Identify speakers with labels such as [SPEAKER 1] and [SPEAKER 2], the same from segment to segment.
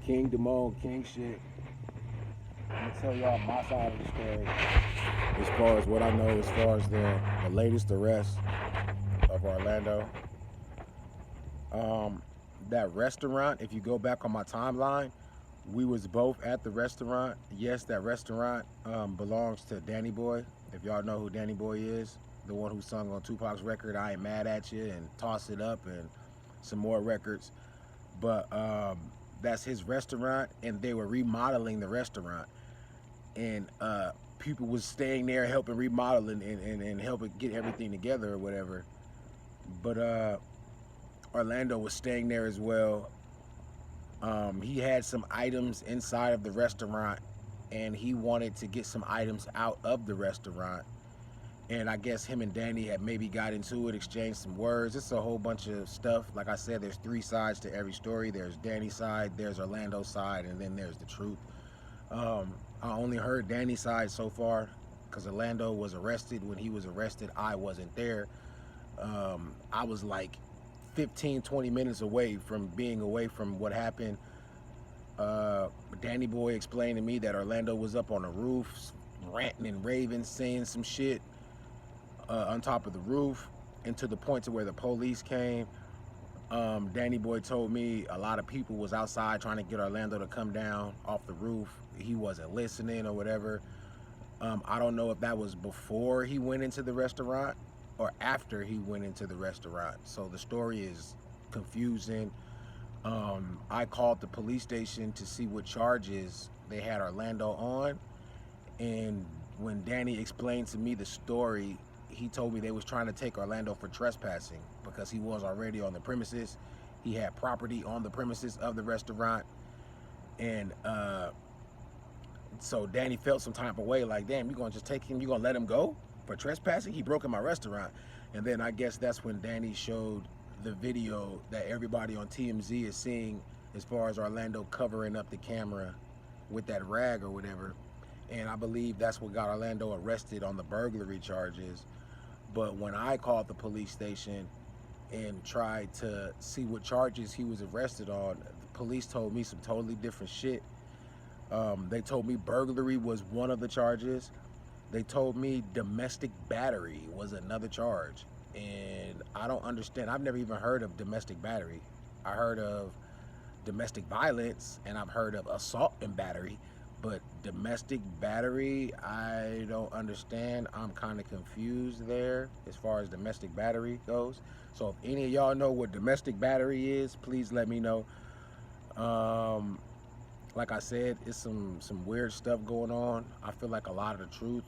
[SPEAKER 1] Kingdamone, King shit. I'm gonna tell y'all my side of the story as far as what I know, as far as the latest arrest of Orlando. Um, that restaurant, if you go back on my timeline, we was both at the restaurant. Yes, that restaurant belongs to Danny Boy. If y'all know who Danny Boy is, the one who sung on Tupac's record, I Ain't Mad at You, and Toss It Up, and some more records. But that's his restaurant, and they were remodeling the restaurant. And people was staying there helping remodel and helping get everything together or whatever. But Orlando was staying there as well. He had some items inside of the restaurant, and he wanted to get some items out of the restaurant. And I guess him and Danny had maybe got into it, exchanged some words. It's a whole bunch of stuff. Like I said, there's three sides to every story. There's Danny's side, there's Orlando's side, and then there's the truth. I only heard Danny's side so far because Orlando was arrested. When he was arrested, I wasn't there. I was like 15, 20 minutes away from being away from what happened. Danny Boy explained to me that Orlando was up on the roof, ranting and raving, saying some shit on top of the roof, and to the point to where the police came. Danny Boy told me a lot of people was outside trying to get Orlando to come down off the roof. He wasn't listening or whatever. I don't know if that was before he went into the restaurant or after he went into the restaurant. So the story is confusing. I called the police station to see what charges they had Orlando on. And when Danny explained to me the story, he told me they was trying to take Orlando for trespassing because he was already on the premises. He had property on the premises of the restaurant. And so Danny felt some type of way, like, damn, you gonna just take him, you gonna let him go for trespassing? He broke in my restaurant. And then I guess that's when Danny showed the video that everybody on TMZ is seeing, as far as Orlando covering up the camera with that rag or whatever. And I believe that's what got Orlando arrested on the burglary charges. But when I called the police station and tried to see what charges he was arrested on, the police told me some totally different shit. They told me burglary was one of the charges. They told me domestic battery was another charge. And I don't understand. I've never even heard of domestic battery. I heard of domestic violence, and I've heard of assault and battery. But domestic battery, I don't understand. I'm kind of confused there as far as domestic battery goes. So if any of y'all know what domestic battery is, please let me know. Like I said, it's some weird stuff going on. I feel like a lot of the truth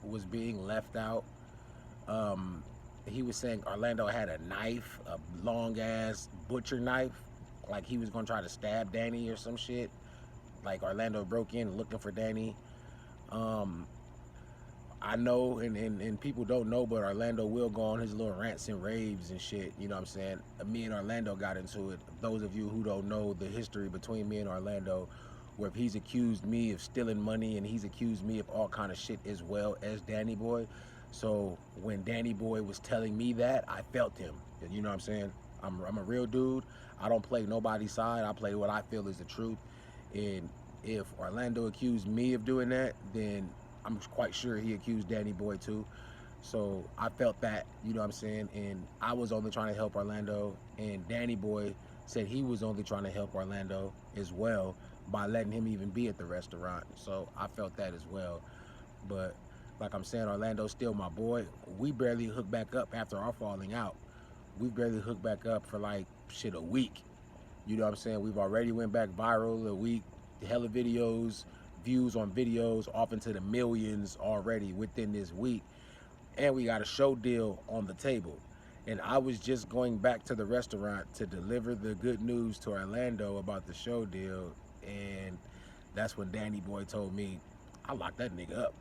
[SPEAKER 1] was being left out. He was saying Orlando had a knife, a long ass butcher knife, like he was gonna try to stab Danny or some shit. Like Orlando broke in looking for Danny. I know, and people don't know, but Orlando will go on his little rants and raves and shit. You know what I'm saying? Me and Orlando got into it. Those of you who don't know the history between me and Orlando, where he's accused me of stealing money and he's accused me of all kind of shit as well as Danny Boy. So when Danny Boy was telling me that, I felt him. You know what I'm saying? I'm a real dude. I don't play nobody's side. I play what I feel is the truth. And if Orlando accused me of doing that, then I'm quite sure he accused Danny Boy too. So I felt that, you know what I'm saying? And I was only trying to help Orlando, and Danny Boy said he was only trying to help Orlando as well by letting him even be at the restaurant. So I felt that as well. But like I'm saying, Orlando's still my boy. We barely hooked back up after our falling out. We barely hooked back up for like shit a week. You know what I'm saying? We've already went back viral a week, hella videos, views on videos, off into the millions already within this week. And we got a show deal on the table. And I was just going back to the restaurant to deliver the good news to Orlando about the show deal. And that's when Danny Boy told me, I locked that nigga up.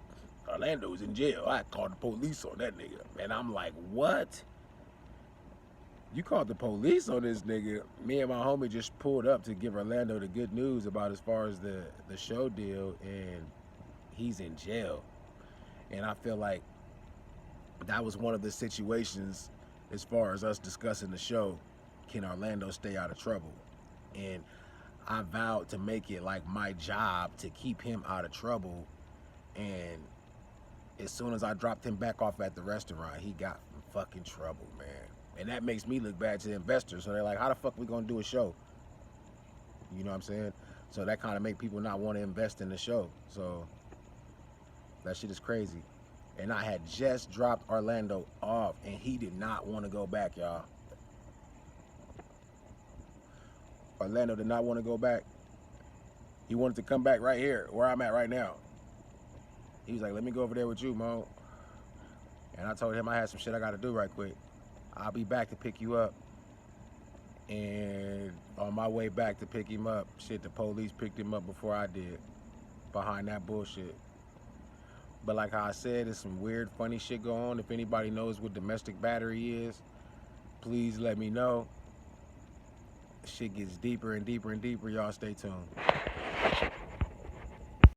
[SPEAKER 1] Orlando's in jail. I called the police on that nigga. And I'm like, what? You called the police on this nigga? Me and my homie just pulled up to give Orlando the good news about as far as the show deal, and he's in jail. And I feel like that was one of the situations as far as us discussing the show. Can Orlando stay out of trouble? And I vowed to make it like my job to keep him out of trouble. And as soon as I dropped him back off at the restaurant, he got in fucking trouble, man. And that makes me look bad to the investors. So they're like, how the fuck we gonna do a show? You know what I'm saying? So that kind of make people not want to invest in the show. So that shit is crazy. And I had just dropped Orlando off, and he did not want to go back, y'all. Orlando did not want to go back. He wanted to come back right here, where I'm at right now. He was like, let me go over there with you, Mo. And I told him I had some shit I got to do right quick. I'll be back to pick you up. And on my way back to pick him up, shit, the police picked him up before I did, behind that bullshit. But like how I said, there's some weird, funny shit going on. If anybody knows what domestic battery is, please let me know. Shit gets deeper and deeper and deeper. Y'all stay tuned.